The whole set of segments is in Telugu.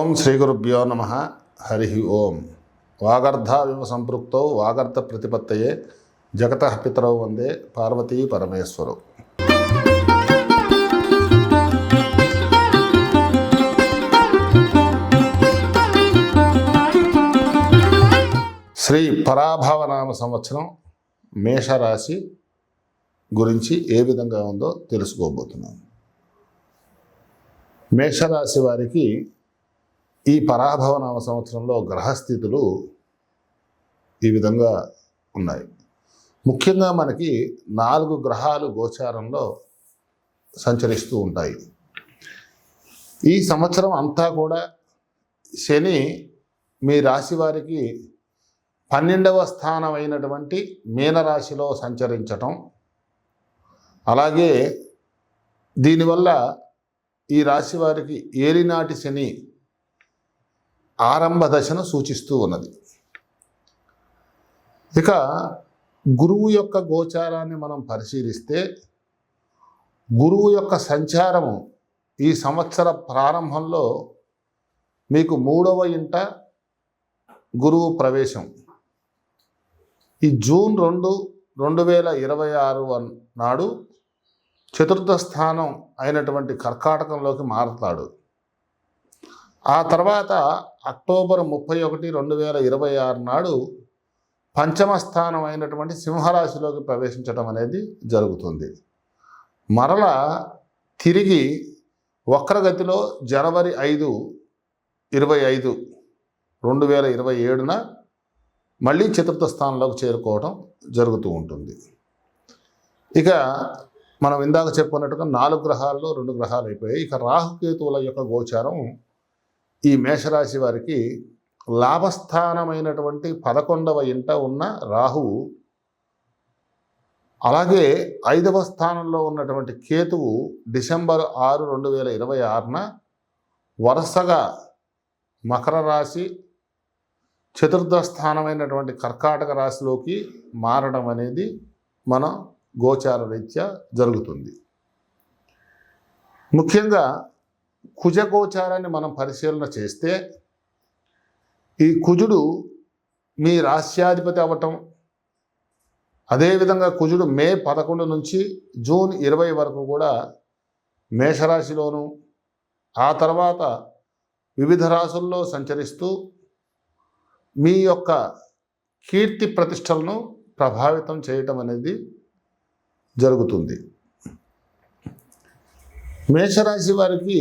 ఓం శ్రీ గురుభ్యో నమః. హరి ఓం. వాగర్ధావివ సంపృక్తౌ వాగర్ధ ప్రతిపత్తయే జగతః పితరౌ వందే పార్వతీ పరమేశ్వరౌ. శ్రీ పరాభవనామ సంవత్సరం మేషరాశి గురించి ఏ విధంగా ఉందో తెలుసుకోబోతున్నాం. మేషరాశి వారికి ఈ పరాభవనామ సంవత్సరంలో గ్రహస్థితులు ఈ విధంగా ఉన్నాయి. ముఖ్యంగా మనకి 4 గ్రహాలు గోచారంలో సంచరిస్తూ ఉంటాయి. ఈ సంవత్సరం అంతా కూడా శని మీ రాశి వారికి 12వ స్థానం అయినటువంటి మీనరాశిలో సంచరించటం, అలాగే దీనివల్ల ఈ రాశి వారికి ఏలినాటి శని ఆరంభ దశను సూచిస్తూ ఉన్నది. ఇక గురువు యొక్క గోచారాన్ని మనం పరిశీలిస్తే గురువు యొక్క సంచారము ఈ సంవత్సర ప్రారంభంలో మీకు 3వ ఇంట గురువు ప్రవేశం ఈ జూన్ 2, 2026 నాడు చతుర్థ స్థానం అయినటువంటి కర్కాటకంలోకి మారతాడు. ఆ తర్వాత అక్టోబర్ 31, 2026 నాడు పంచమ స్థానం అయినటువంటి సింహరాశిలోకి ప్రవేశించడం అనేది జరుగుతుంది. మరలా తిరిగి వక్రగతిలో జనవరి 5, 25, 2027 మళ్ళీ చతుర్థ స్థానంలోకి చేరుకోవడం జరుగుతూ ఉంటుంది. ఇక మనం ఇందాక చెప్పుకున్నట్టుగా 4 గ్రహాల్లో 2 గ్రహాలు అయిపోయాయి. ఇక రాహుకేతువుల యొక్క గోచారం ఈ మేషరాశి వారికి లాభస్థానమైనటువంటి 11వ ఇంట ఉన్న రాహువు, అలాగే 5వ స్థానంలో ఉన్నటువంటి కేతువు డిసెంబర్ 6, 2026 వరుసగా మకర రాశి, చతుర్థ స్థానమైనటువంటి కర్కాటక రాశిలోకి మారడం అనేది మన గోచార రీత్యా జరుగుతుంది. ముఖ్యంగా కుజ గోచారాన్ని మనం పరిశీలన చేస్తే ఈ కుజుడు మీ రాశ్యాధిపతి అవ్వటం, అదేవిధంగా కుజుడు మే 11 నుంచి జూన్ 20 వరకు కూడా మేషరాశిలోను, ఆ తర్వాత వివిధ రాశుల్లో సంచరిస్తూ మీ యొక్క కీర్తి ప్రతిష్టలను ప్రభావితం చేయటం అనేది జరుగుతుంది. మేషరాశి వారికి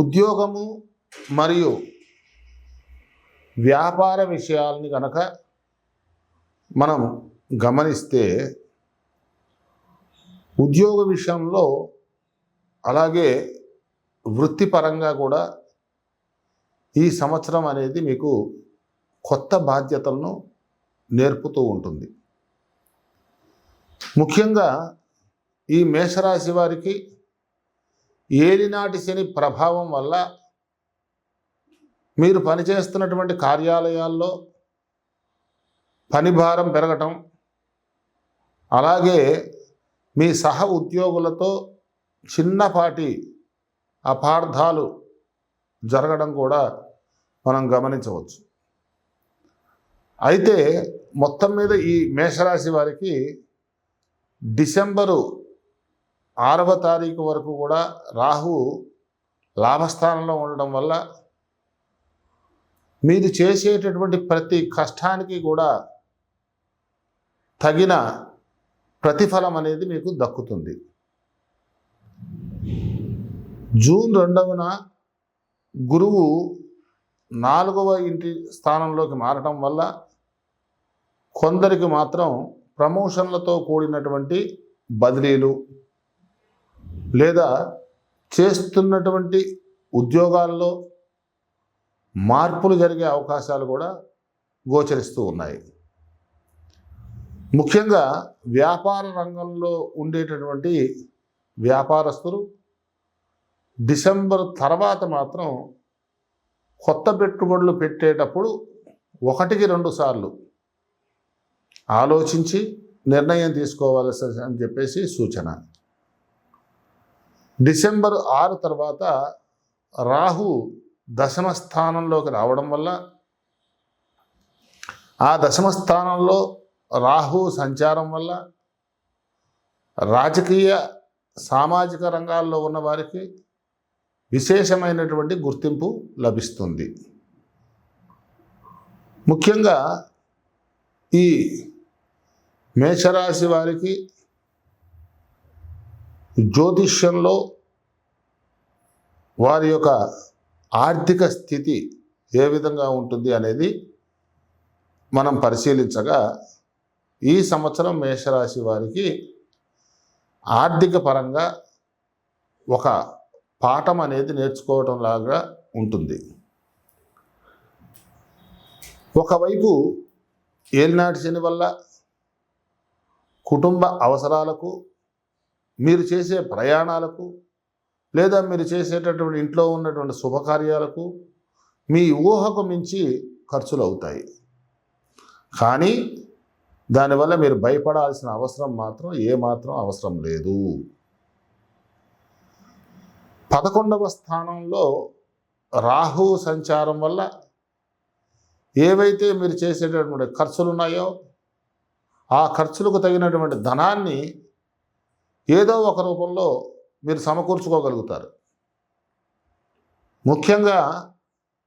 ఉద్యోగము మరియు వ్యాపార విషయాలని కనుక మనం గమనిస్తే ఉద్యోగ విషయంలో, అలాగే వృత్తిపరంగా కూడా ఈ సంవత్సరం అనేది మీకు కొత్త బాధ్యతలను నేర్పుతూ ఉంటుంది. ముఖ్యంగా ఈ మేషరాశి వారికి ఏలినాటి శని ప్రభావం వల్ల మీరు పనిచేస్తున్నటువంటి కార్యాలయాల్లో పని భారం పెరగటం, అలాగే మీ సహ ఉద్యోగులతో చిన్నపాటి అపార్థాలు జరగడం కూడా మనం గమనించవచ్చు. అయితే మొత్తం మీద ఈ మేషరాశి వారికి డిసెంబరు 6వ తారీఖు వరకు కూడా రాహు లాభస్థానంలో ఉండడం వల్ల మీరు చేసేటటువంటి ప్రతి కష్టానికి కూడా తగిన ప్రతిఫలం అనేది మీకు దక్కుతుంది. జూన్ 2న గురువు 4వ ఇంటి స్థానంలోకి మారటం వల్ల కొందరికి మాత్రం ప్రమోషన్లతో కూడినటువంటి బదిలీలు, లేదా చేస్తున్నటువంటి ఉద్యోగాల్లో మార్పులు జరిగే అవకాశాలు కూడా గోచరిస్తూ ఉన్నాయి. ముఖ్యంగా వ్యాపార రంగంలో ఉండేటటువంటి వ్యాపారస్తులు డిసెంబర్ తర్వాత మాత్రం కొత్త పెట్టుబడులు పెట్టేటప్పుడు 1కి 2 సార్లు ఆలోచించి నిర్ణయం తీసుకోవాల్సి అని చెప్పేసి సూచన. డిసెంబర్ 6 తర్వాత రాహు దశమ స్థానంలోకి రావడం వల్ల ఆ దశమ స్థానంలో రాహు సంచారం వల్ల రాజకీయ సామాజిక రంగాల్లో ఉన్న వారికి విశేషమైనటువంటి గుర్తింపు లభిస్తుంది. ముఖ్యంగా ఈ మేషరాశి వారికి జ్యోతిష్యంలో వారి యొక్క ఆర్థిక స్థితి ఏ విధంగా ఉంటుంది అనేది మనం పరిశీలించగా ఈ సంవత్సరం మేషరాశి వారికి ఆర్థిక పరంగా ఒక పాఠం అనేది నేర్చుకోవడం లాగా ఉంటుంది. ఒకవైపు ఏలినాటి శని వల్ల కుటుంబ అవసరాలకు, మీరు చేసే ప్రయాణాలకు, లేదా మీరు చేసేటటువంటి ఇంట్లో ఉన్నటువంటి శుభకార్యాలకు మీ ఊహకు మించి ఖర్చులు అవుతాయి. కానీ దానివల్ల మీరు భయపడాల్సిన అవసరం మాత్రం ఏమాత్రం అవసరం లేదు. 11వ స్థానంలో రాహు సంచారం వల్ల ఏవైతే మీరు చేసేటటువంటి ఖర్చులు ఉన్నాయో ఆ ఖర్చులకు తగినటువంటి ధనాన్ని ఏదో ఒక రూపంలో మీరు సమకూర్చుకోగలుగుతారు. ముఖ్యంగా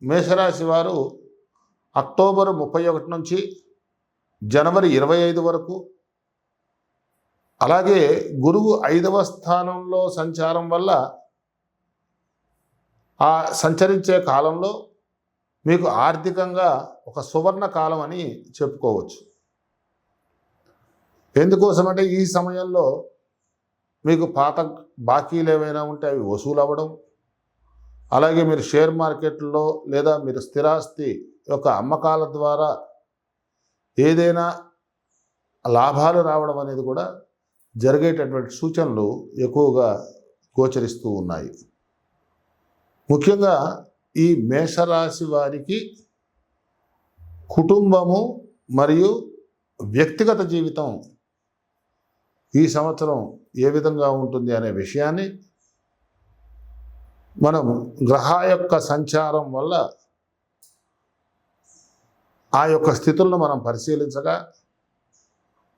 మేషరాశి వారు అక్టోబర్ 31 నుంచి జనవరి 25 వరకు, అలాగే గురువు 5వ స్థానంలో సంచారం వల్ల ఆ సంచరించే కాలంలో మీకు ఆర్థికంగా ఒక సువర్ణ కాలం అని చెప్పుకోవచ్చు. ఎందుకోసమంటే ఈ సమయంలో మీకు పాత బాకీలు ఏవైనా ఉంటే అవి వసూలు అవ్వడం, అలాగే మీరు షేర్ మార్కెట్లో లేదా మీరు స్థిరాస్తి యొక్క అమ్మకాల ద్వారా ఏదైనా లాభాలు రావడం అనేది కూడా జరిగేటటువంటి సూచనలు ఎక్కువగా గోచరిస్తూ ఉన్నాయి. ముఖ్యంగా ఈ మేషరాశి వారికి కుటుంబము మరియు వ్యక్తిగత జీవితం ఈ సంవత్సరం ఏ విధంగా ఉంటుంది అనే విషయాన్ని మనం గ్రహ యొక్క సంచారం వల్ల ఆ యొక్క స్థితులను మనం పరిశీలించగా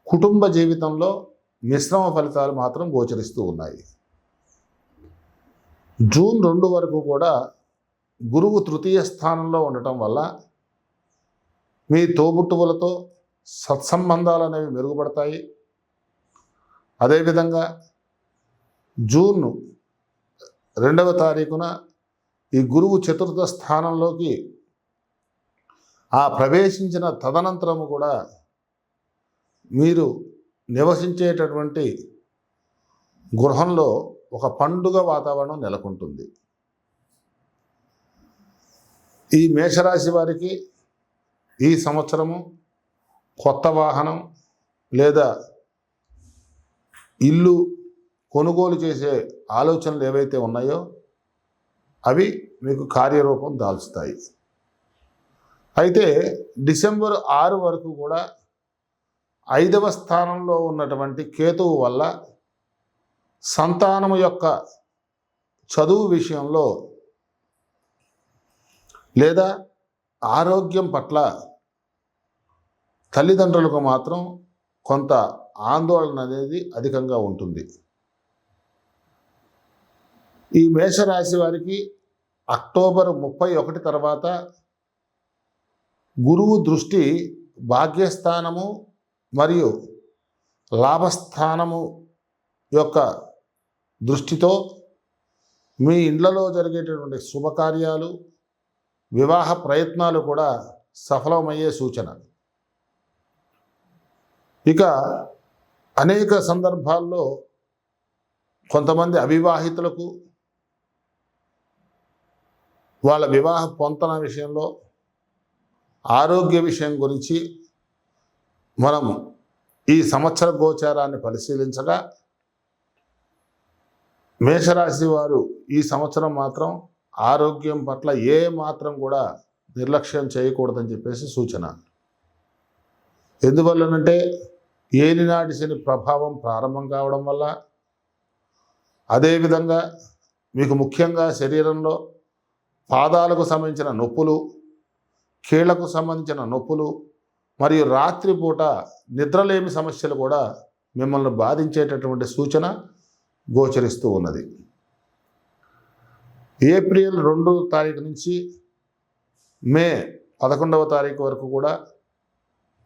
కుటుంబ జీవితంలో మిశ్రమ ఫలితాలు మాత్రం గోచరిస్తూ ఉన్నాయి. జూన్ 2 వరకు కూడా గురువు 3వ స్థానంలో ఉండటం వల్ల మీ తోబుట్టువులతో సత్సంబంధాలు అనేవి మెరుగుపడతాయి. అదేవిధంగా జూన్ 2వ తారీఖున ఈ గురువు 4వ స్థానంలోకి ఆ ప్రవేశించిన తదనంతరము కూడా మీరు నివసించేటటువంటి గృహంలో ఒక పండుగ వాతావరణం నెలకొంటుంది. ఈ మేషరాశి వారికి ఈ సంవత్సరము కొత్త వాహనం లేదా ఇల్లు కొనుగోలు చేసే ఆలోచనలు ఏవైతే ఉన్నాయో అవి మీకు కార్యరూపం దాల్చుతాయి. అయితే డిసెంబర్ 6 వరకు కూడా 5వ స్థానంలో ఉన్నటువంటి కేతువు వల్ల సంతానము యొక్క చదువు విషయంలో లేదా ఆరోగ్యం పట్ల తల్లిదండ్రులకు మాత్రం కొంత ఆందోళన అనేది అధికంగా ఉంటుంది. ఈ మేషరాశి వారికి అక్టోబర్ 31 తర్వాత గురువు దృష్టి భాగ్యస్థానము మరియు లాభస్థానము యొక్క దృష్టితో మీ ఇండ్లలో జరిగేటటువంటి శుభకార్యాలు, వివాహ ప్రయత్నాలు కూడా సఫలమయ్యే సూచన. ఇక అనేక సందర్భాల్లో కొంతమంది అవివాహితులకు వాళ్ళ వివాహ పొంతన విషయంలో, ఆరోగ్య విషయం గురించి మనం ఈ సంవత్సర గోచారాన్ని పరిశీలించగా మేషరాశి వారు ఈ సంవత్సరం మాత్రం ఆరోగ్యం పట్ల ఏ మాత్రం కూడా నిర్లక్ష్యం చేయకూడదని చెప్పేసి సూచన. ఎందువల్లనంటే ఏలినాటి శని ప్రభావం ప్రారంభం కావడం వల్ల, అదేవిధంగా మీకు ముఖ్యంగా శరీరంలో పాదాలకు సంబంధించిన నొప్పులు, కీళ్లకు సంబంధించిన నొప్పులు మరియు రాత్రిపూట నిద్రలేమి సమస్యలు కూడా మిమ్మల్ని బాధించేటటువంటి సూచన గోచరిస్తూ ఉన్నది. ఏప్రిల్ 2వ తారీఖు నుంచి మే 11వ తారీఖు వరకు కూడా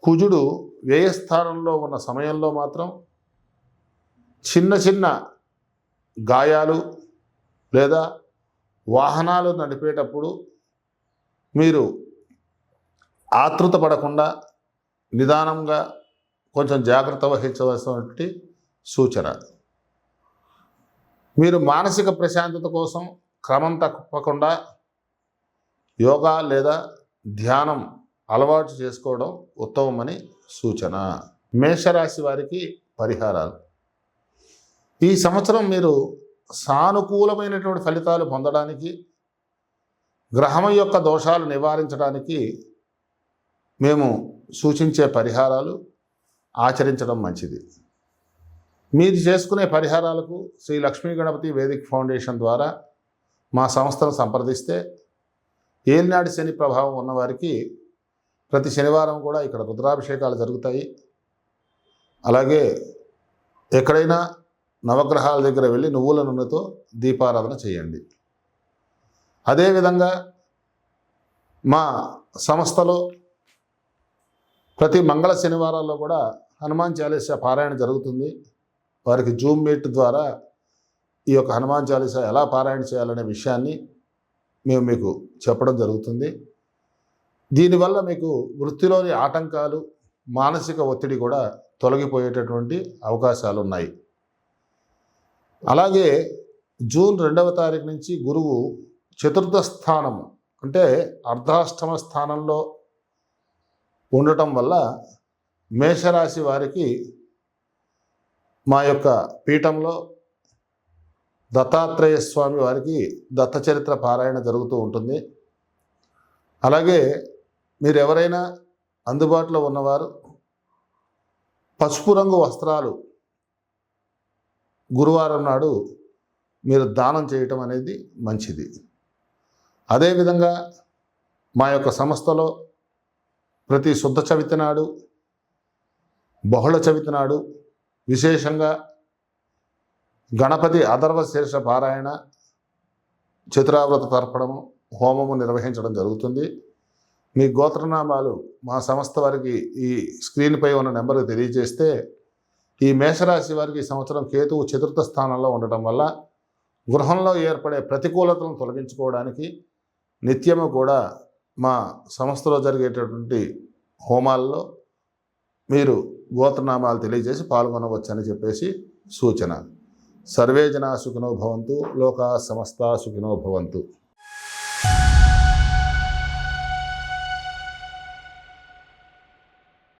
కుజుడు వ్యయస్థానంలో ఉన్న సమయంలో మాత్రం చిన్న చిన్న గాయాలు లేదా వాహనాలు నడిపేటప్పుడు మీరు ఆతృత పడకుండా నిదానంగా కొంచెం జాగ్రత్త వహించవలసినటువంటి సూచన. మీరు మానసిక ప్రశాంతత కోసం క్రమం తప్పకుండా యోగా లేదా ధ్యానం అలవాటు చేసుకోవడం ఉత్తమమని సూచన. మేషరాశి వారికి పరిహారాలు. ఈ సంవత్సరం మీరు సానుకూలమైనటువంటి ఫలితాలు పొందడానికి, గ్రహం యొక్క దోషాలు నివారించడానికి మేము సూచించే పరిహారాలు ఆచరించడం మంచిది. మీరు చేసుకునే పరిహారాలకు శ్రీ లక్ష్మీ గణపతి వేదిక్ ఫౌండేషన్ ద్వారా మా సంస్థను సంప్రదిస్తే ఏలినాటి శని ప్రభావం ఉన్నవారికి ప్రతి శనివారం కూడా ఇక్కడ రుద్రాభిషేకాలు జరుగుతాయి. అలాగే ఎక్కడైనా నవగ్రహాల దగ్గర వెళ్ళి నువ్వుల నూనెతో దీపారాధన చేయండి. అదేవిధంగా మా సంస్థలో ప్రతి మంగళ శనివారాల్లో కూడా హనుమాన్ చాలీసా పారాయణ జరుగుతుంది. వారికి జూమ్ మీట్ ద్వారా ఈ యొక్క హనుమాన్ చాలీసా ఎలా పారాయణ చేయాలనే విషయాన్ని మేము మీకు చెప్పడం జరుగుతుంది. దీనివల్ల మీకు వృత్తిలోని ఆటంకాలు, మానసిక ఒత్తిడి కూడా తొలగిపోయేటటువంటి అవకాశాలు ఉన్నాయి. అలాగే జూన్ 2వ తారీఖు నుంచి గురువు చతుర్థ స్థానము అంటే అర్ధాష్టమ స్థానంలో ఉండటం వల్ల మేషరాశి వారికి మా యొక్క పీఠంలో దత్తాత్రేయ స్వామి వారికి దత్త చరిత్ర పారాయణ జరుగుతూ ఉంటుంది. అలాగే మీరు ఎవరైనా అందుబాటులో ఉన్నవారు పసుపు రంగు వస్త్రాలు గురువారం నాడు మీరు దానం చేయటం అనేది మంచిది. అదేవిధంగా మా యొక్క సంస్థలో ప్రతి శుద్ధ చవితి నాడు, బహుళ చవితి నాడు విశేషంగా గణపతి అథర్వ శీర్ష పారాయణ, చతురావ్రత తర్పణము, హోమము నిర్వహించడం జరుగుతుంది. మీ గోత్రనామాలు మా సంస్థ వారికి ఈ స్క్రీన్పై ఉన్న నెంబర్కి తెలియజేస్తే ఈ మేషరాశి వారికి ఈ సంవత్సరం కేతువు చతుర్థ స్థానంలో ఉండటం వల్ల గృహంలో ఏర్పడే ప్రతికూలతలను తొలగించుకోవడానికి నిత్యము కూడా మా సంస్థలో జరిగేటటువంటి హోమాల్లో మీరు గోత్రనామాలు తెలియజేసి పాల్గొనవచ్చని చెప్పేసి సూచన. సర్వే జనా సుఖినో భవంతు, లోకా సమస్తా సుఖినో భవంతు.